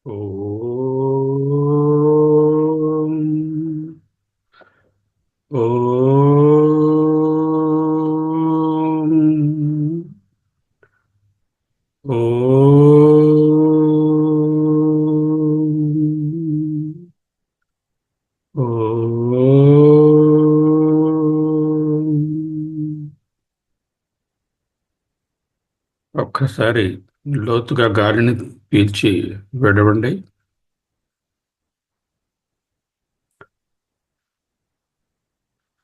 ఓం ఓం ఓం ఓం. ఒక్కసారి లోతుగా గాలిని పీల్చి విడవండి.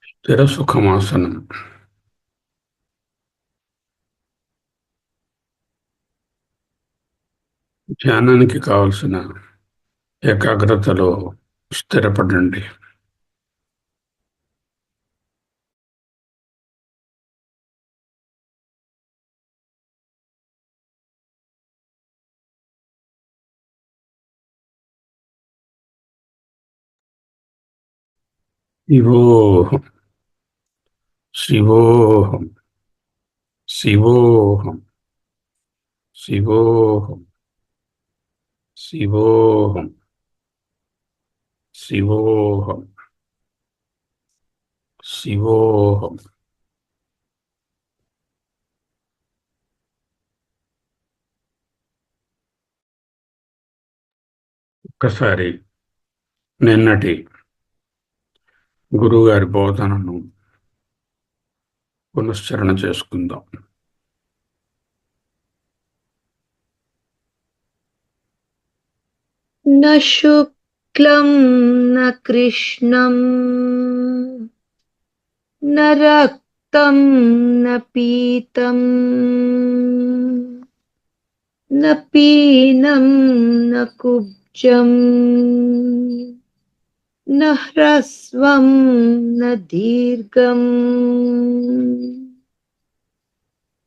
స్థిర సుఖమాసనం. ధ్యానానికి కావలసిన ఏకాగ్రతలో స్థిరపడండి. శివోహం శివోహం శివోహం శివోహం శివోహం శివోహం శివోహం. ఒక్కసారి నిన్నటి గురువుగారి బోధనను పునశ్చరణ చేసుకుందాం. न शुक्लं न कृष्णं न रक्तं न पीतं न पीनं न कुब्जं न ह्रस्वं न दीर्घम्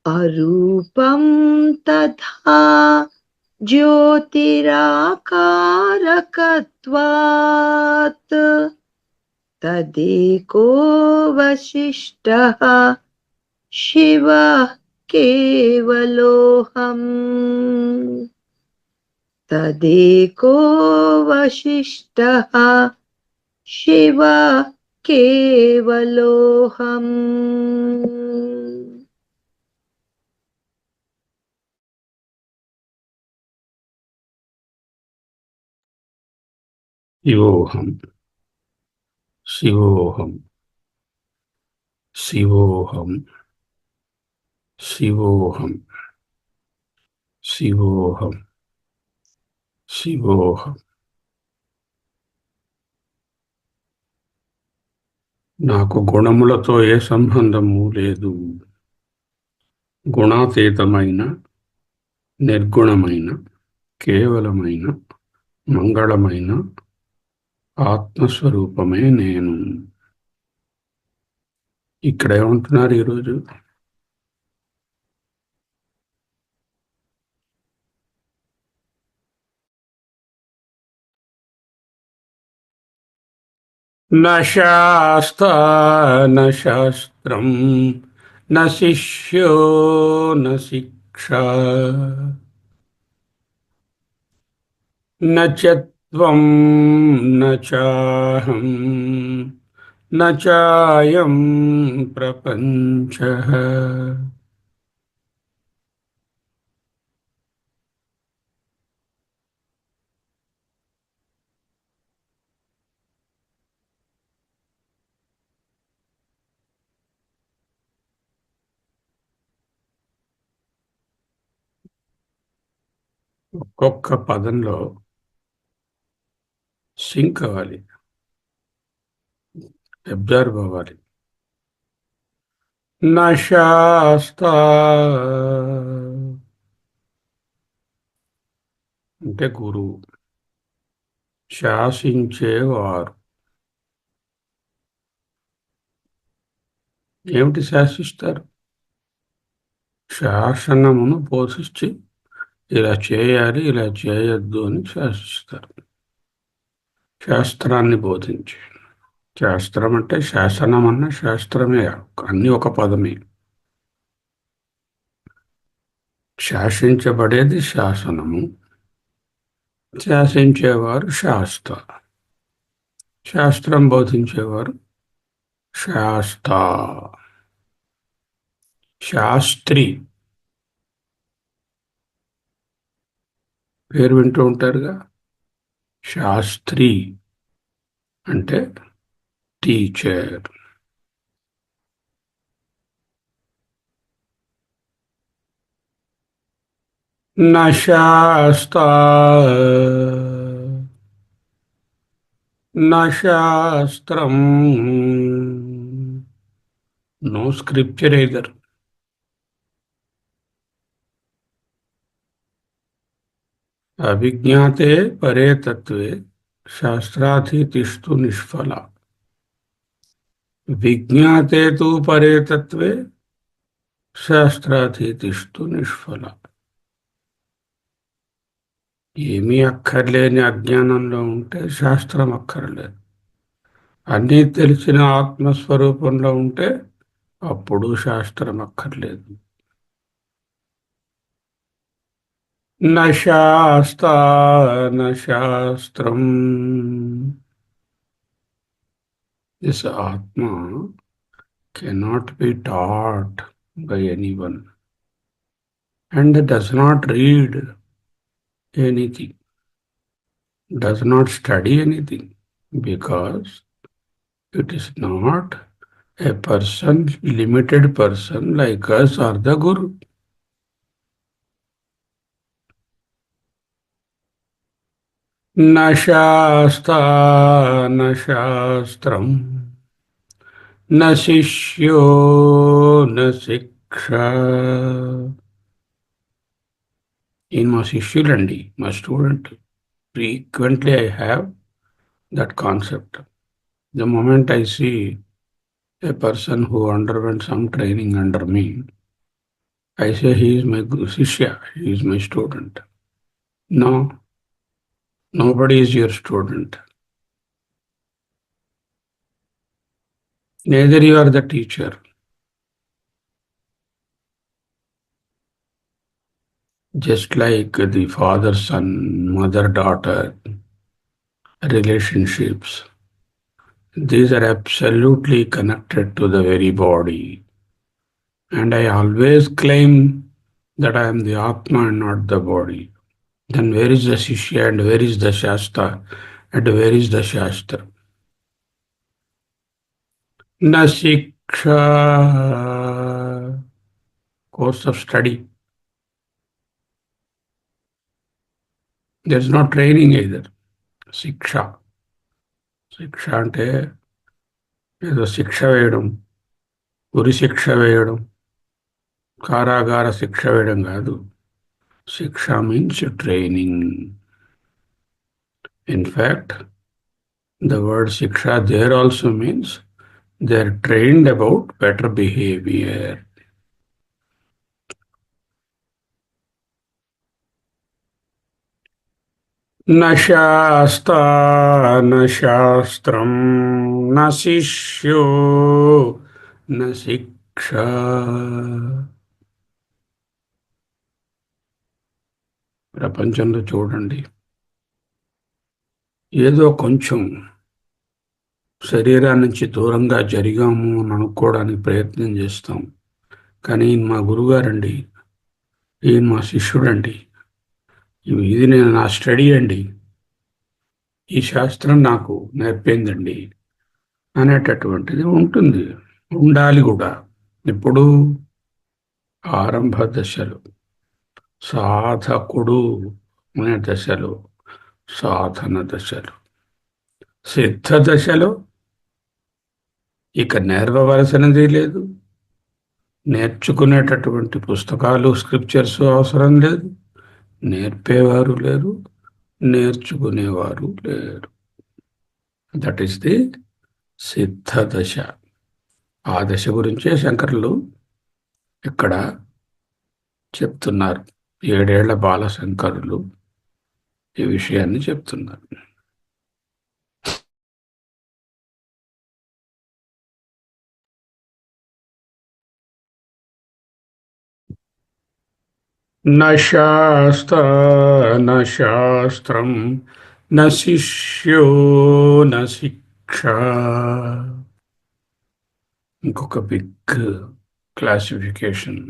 अरूपं तथा ज्योतिराकारकत्वात् तदेको वशिष्ठः शिवः केवलोऽहम् तदेको वशिष्ठः शिवः केवलोऽहम्. శివోహం శివోహం శివోహం శివోహం శివోహం శివోహం. నాకు గుణములతో ఏ సంబంధము లేదు. గుణాతీతమైన, నిర్గుణమైన, కేవలమైన, మంగళమైన ఆత్మస్వరూపమే నేను. ఇక్కడ ఏమంటున్నారు ఈరోజు? న శాస్తా న శాస్త్రం న శిష్యో న శిక్షా న చ త్వం న చాహం న చాయం ప్రపంచః. ఒక్కొక్క పదంలో సింక్ అవ్వాలి, అబ్జర్వ్ అవ్వాలి. న శాస్తా అంటే గురువు, శాసించేవారు. ఏమిటి శాసిస్తారు? శాసనమును బోధించి ఇలా చేయాలి, ఇలా చేయొద్దు అని శాసిస్తారు. శాస్త్రాన్ని బోధించి. శాస్త్రం అంటే శాసనం అన్న శాస్త్రమే, అన్ని ఒక పదమే. శాసించబడేది శాసనము, శాసించేవారు శాస్త్ర. శాస్త్రం బోధించేవారు శాస్త. శాస్త్రి పేరు వింటూ ఉంటారుగా. శాస్త్రి అంటే టీచర్. न शास्ता न శాస్త్రం. No scripture either. అవిజ్ఞాతే పరే తత్వే శాస్త్రాధితిష్ఠు నిష్ఫల. విజ్ఞాతే తు పరే తత్వే శాస్త్రాధితిష్ఠు నిష్ఫల. ఏమీ అక్కర్లేని అజ్ఞానంలో ఉంటే శాస్త్రం అక్కర్లేదు. అన్నీ తెలిసిన ఆత్మస్వరూపంలో ఉంటే అప్పుడు శాస్త్రం అక్కర్లేదు. న శాస్తా న శాస్త్రం. This atma cannot be taught by anyone and does not read anything, does not study anything, because it is not a person, limited person like us or the Guru. न शास्ता न शास्त्रम न शिष्यो न शिक्षा. ఈయన మా శిష్యులండి, మా student. Frequently I have that concept. The moment I see a person who underwent some training under me, I say he is my Shishya, he is my student. No, nobody is your student. Neither you are the teacher. Just like the father-son, mother-daughter relationships, these are absolutely connected to the very body. And I always claim that I am the Atma and not the body. Then where is the Shishya and where is the Shastra and where is the Shastra? Na Shiksha, course of study. There is no training either. Shiksha. Shiksha ante ఏదో శిక్ష వేయడం, ఉరి శిక్ష వేయడం, కారాగార శిక్ష వేయడం కాదు. శిక్ష means training. In fact, the word Shiksha there also means they are trained about better behavior. न शास्ता न शास्त्रम न शिष्यो न शिक्षा. ప్రపంచంలో చూడండి, ఏదో కొంచెం శరీరాన్ని నుంచి దూరంగా జరిగాము అని అనుకోవడానికి ప్రయత్నం చేస్తాం. కానీ ఈయన మా గురుగారండి, ఈయన మా శిష్యుడండి, ఇది నేను నా స్టడీ అండి, ఈ శాస్త్రం నాకు నేర్పిందండి అనేటటువంటిది ఉంటుంది, ఉండాలి కూడా. ఇప్పుడు ఆరంభ దశలు, సాధకుడు అనే దశలు, సాధన దశలు, సిద్ధ దశలో ఇక నేర్వవలసినది లేదు. నేర్చుకునేటటువంటి పుస్తకాలు, స్క్రిప్చర్స్ అవసరం లేదు. నేర్పేవారు లేరు, నేర్చుకునేవారు లేరు. దట్ ఈస్ ది సిద్ధ దశ. ఆ దశ గురించే శంకరులు ఇక్కడ చెప్తున్నారు. 7 ఏళ్ల బాలశంకరులు ఈ విషయాన్ని చెప్తున్నారు. न शास्ता न శాస్త్రం न శిష్యో न శిక్ష. ఇంకొక big classification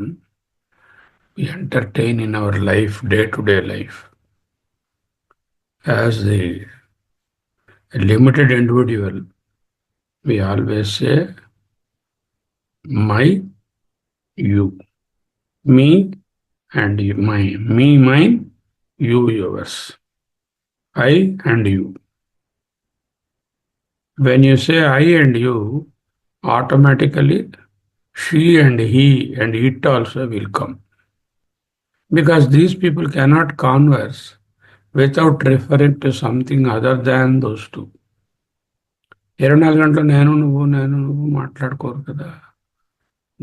we entertain in our life, day-to-day life. As the limited individual, we always say, my, you, me and you, me, mine, you, yours, I and you. When you say I and you, automatically she and he and it also will come. Because these people cannot converse without referring to something other than those two. 24 గంటలు నేను నువ్వు మాట్లాడుకోరు కదా.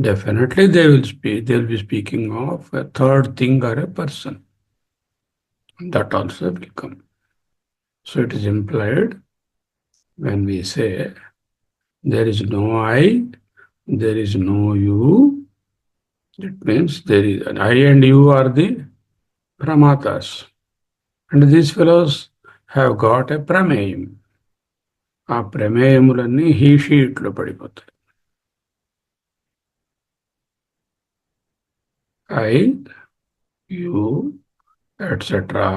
Definitely they'll be speaking of a third thing or a person. That also will come. So it is implied when we say there is no I, there is no you, it means there is I and you are the pramatas. And these fellows have got a prameyam. ఆ ప్రమేయములన్నీ హీ షీట్లో పడిపోతాయి. I, U, etcetera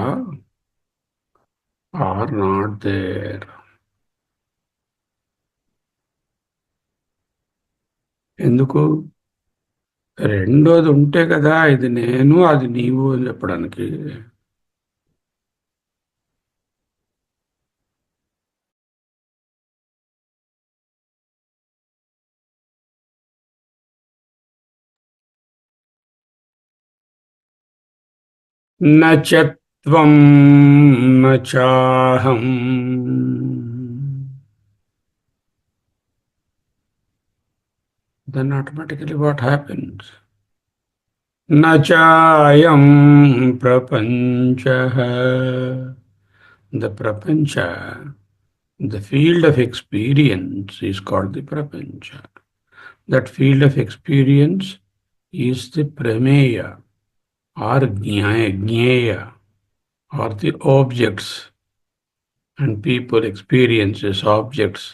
are not there. ఎందుకు? రెండోది ఉంటే కదా ఇది నేను అది నీవు అని చెప్పడానికి. నచత్వం నచాహం. Then automatically what happens? Nachayam prapanchaha. The prapancha, the field of experience is called the prapancha. That field of experience is the prameya or jnaya or the objects and people experiences objects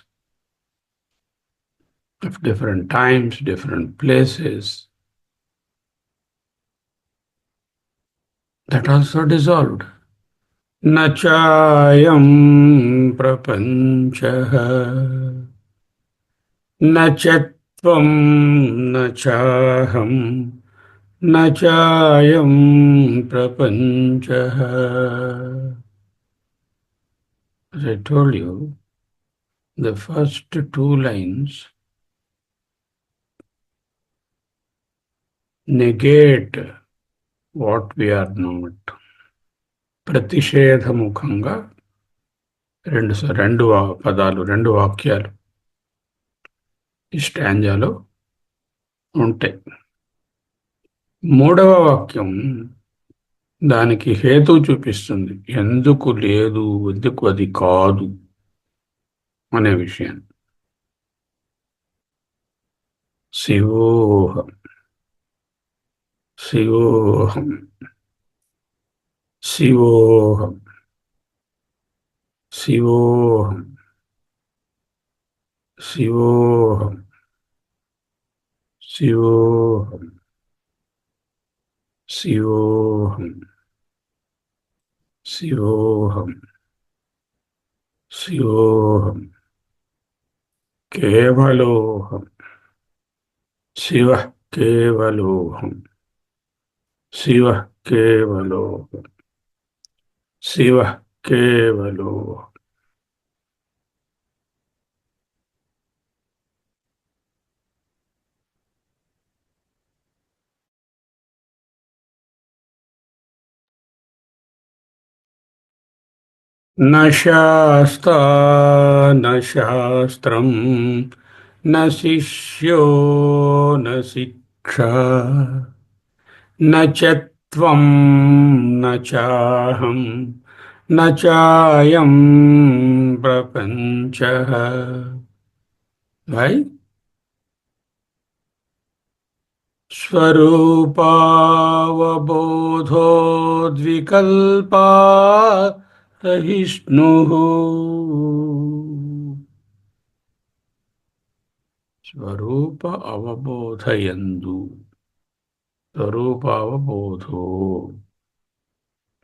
of different times, different places. That also dissolved. Nachayam prapanchaha nachatvam nachaham nachayam prapanchaha. As I told you, the first two lines negate what we are not. ప్రతిషేధముఖంగా రెండు పదాలు, రెండు వాక్యాలు ఈ స్టాంజాలో ఉంటాయి. మూడవ వాక్యం దానికి హేతు చూపిస్తుంది, ఎందుకు లేదు, ఎందుకు అది కాదు అనే విషయాన్ని. శివోహం శివోహం శివోహం శివోహం శివోహం శివోహం శివోహం శివోహం శివోహం కేవలోహం శివ కేవలోహం శివ కేవలోహం శివ కేవలోహం. न శాస్తా న శాస్త్రం న శిష్యో న శిక్ష న చత్వం న చాహం న చాయం ప్రపంచః. Why? స్వరూపావబోధోద్వికల్పా సహిష్ణుః స్వరూప అవబోధయందు స్వరూపావబోధో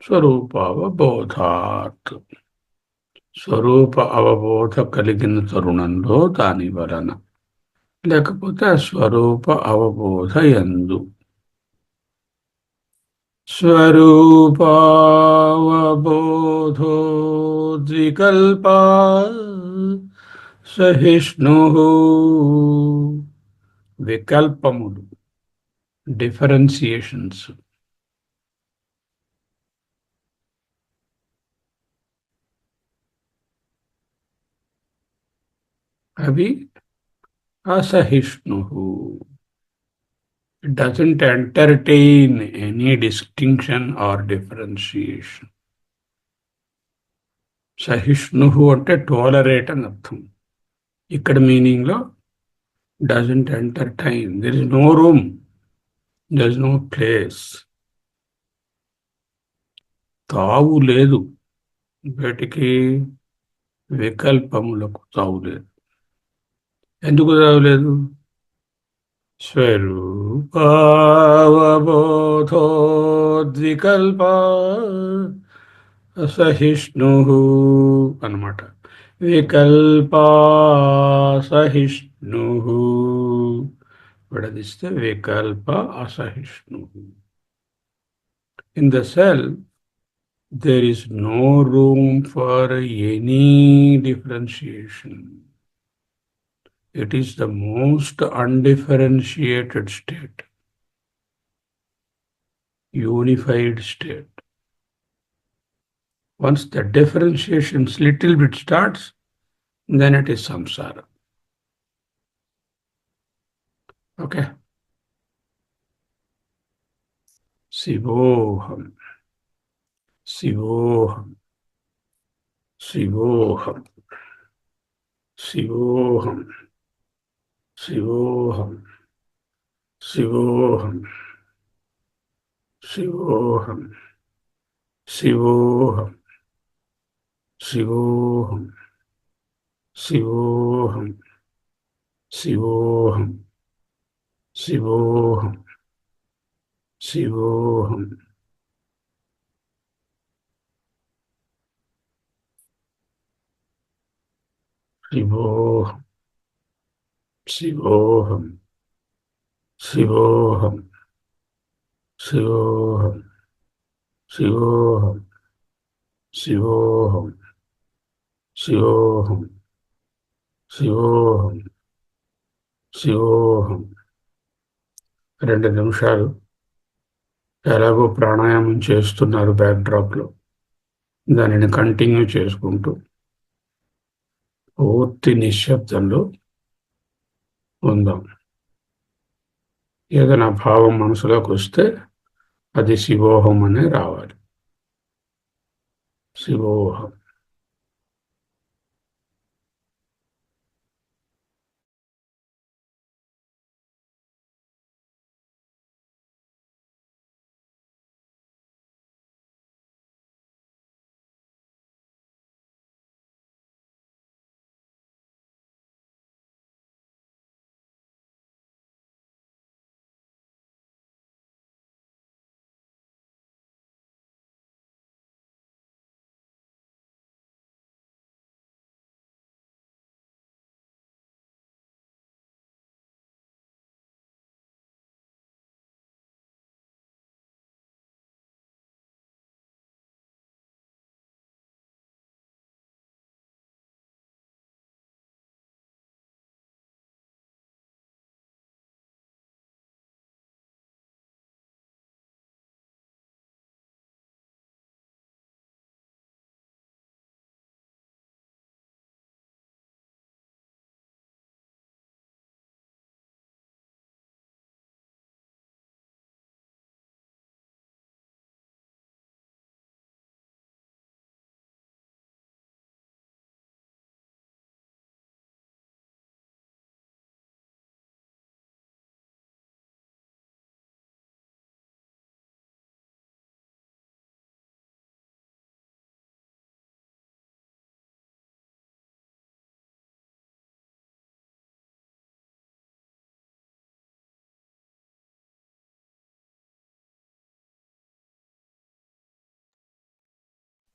స్వరూపావబోధాత్ స్వరూప అవబోధ కలిగిన తరుణంలో దాని వలన లేకపోతే స్వరూప అవబోధయందు స్వరూపావబోధో ద్వికల్పా సహిష్ణుః వికల్పములు డిఫరెన్సియేషన్స్ అవి అసహిష్ణుః. It doesn't entertain any distinction or differentiation. సహిష్ణుః అంటే టోలరేట్ అని అర్థం. ఇక్కడ మీనింగ్ లో doesn't entertain, there is no room, there is no place. తావు లేదు బయటికి, వికల్పములకు తావు లేదు. ఎందుకు తావు లేదు? స్వరూపావబోధోద్వికల్పా అసహిష్ణుః అన్నమాట. వికల్పా సహిష్ణుః విడదీస్తే వికల్ప అసహిష్ణుః. In the self, there is no room for any differentiation. It is the most undifferentiated state, unified state. Once the differentiation little bit starts, then it is samsara. Okay. Sivoham, Sivoham, Sivoham, Sivoham, Sivoham, Sivoham, Sivoham, Sivoham, Sivoham, Sivoham, Sivoham, Sivoham, Sivoham. Sivoham, Sivoham, Sivoham, Sivoham, Sivoham, Sivoham, Sivoham, Sivoham, Sivoham. 2 నిమిషాలు ఎలాగో ప్రాణాయామం చేస్తున్నారు బ్యాక్డ్రాప్లో, దానిని continue చేసుకుంటూ పూర్తి నిశ్శబ్దంలో ఉందాం. ఏదైనా భావం మనసులోకి వస్తే అది శివోహం అనే రావాలి. శివోహం.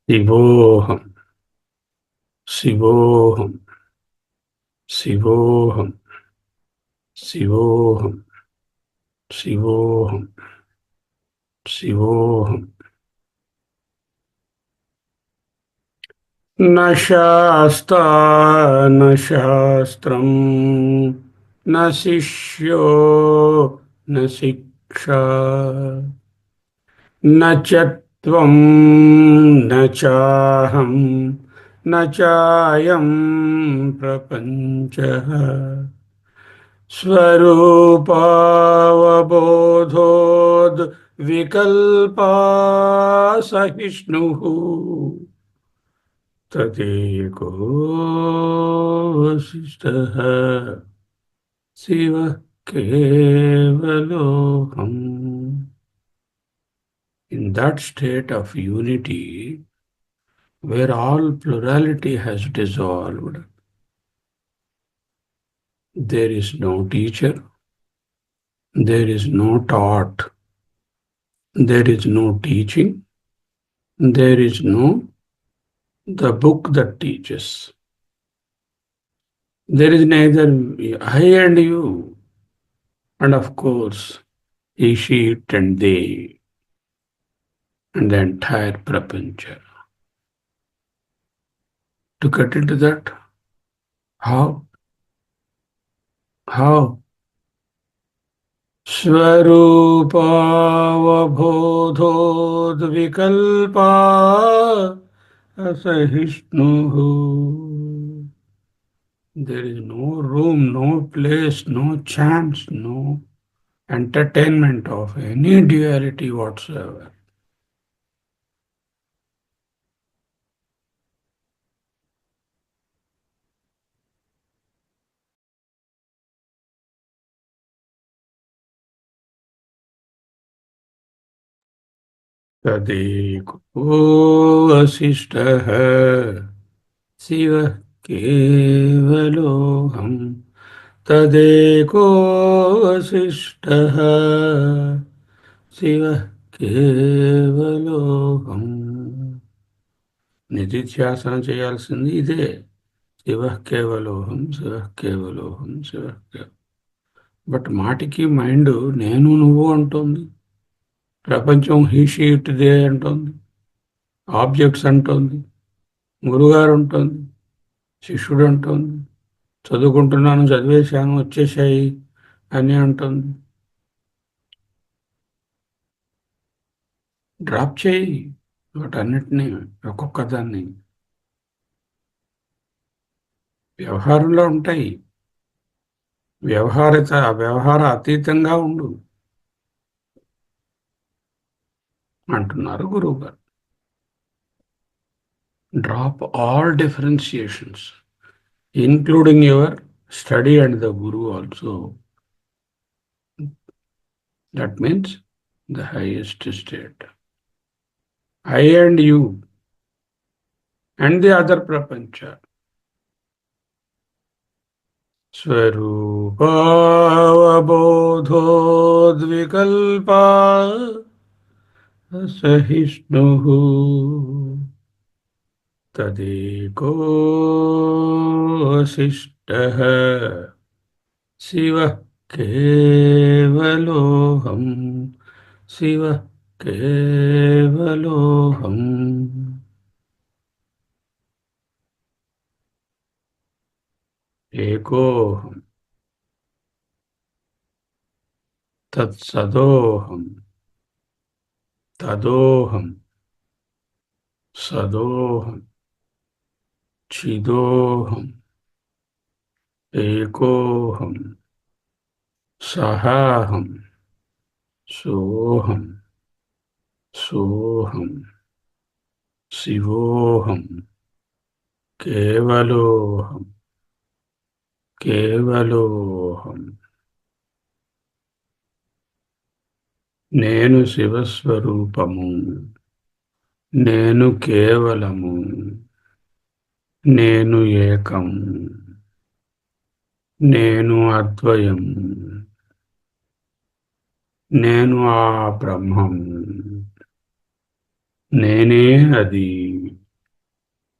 శివోహం శివోహం శివోహం శివోహం శివోహం శివోహం न शास्ता न शास्त्रम् न शिष्यो न शिक्षा न च त्वं न चाहं न चायं प्रपञ्चः स्वरूपावबोधोद् विकल्पा सहिष्णुः तदेको वसिष्ठः शिवः केवलोऽहम्. In that state of unity, where all plurality has dissolved, there is no teacher, there is no taught, there is no teaching, there is no the book that teaches. There is neither I and you, and of course, he, she, it, and they, and the entire prapancha. To get into that, how? How? स्वरूपावबोधोद्विकल्पा असहिष्णुः. There is no room, no place, no chance, no entertainment of any duality whatsoever. तदेको वसिष्ठः शिवः केवलोऽहम्. तदेको वसिष्ठः शिवः కేవలోహం. నిధిధ్యాసన చేయాల్సింది ఇదే. శివః కేవలోహం, శివః కేవలోహం, శివః కేవలం. But మాటికి mind నేను నువ్వు అంటోంది, ప్రపంచం హీషీ ఇటుదే అంటోంది, ఆబ్జెక్ట్స్ అంటోంది, గురుగారు అంటోంది, శిష్యుడు అంటోంది, చదువుకుంటున్నాను, చదివేశాను, వచ్చేసాయి అని అంటోంది. డ్రాప్ చేయి వాటన్నిటినీ, ఒక్కొక్క దాన్ని. వ్యవహారంలో ఉంటాయి, వ్యవహార అతీతంగా ఉండు అంటున్నారు గురువు గారు. Drop all differentiations, including your study and the guru also. That means the highest state. I and you and the other prapancha. Swarupavabodhodvikalpa sahisnuhu tadeko vasishtaha शिवः केवलोऽहम्. शिवः केवलोऽहम्. एकोऽहम् तत्सदोऽहम् तदोऽहम् सदोऽहम् चिदोऽहम् एकोऽहम् सहाहम् सोऽहम् सोऽहम् शिवोऽहम् केवलोऽहम् కేవలోహం. నేను శివస్వరూపము, నేను కేవలము, నేను ఏకం, నేను అద్వయం, నేను ఆ బ్రహ్మం, నేనే అది.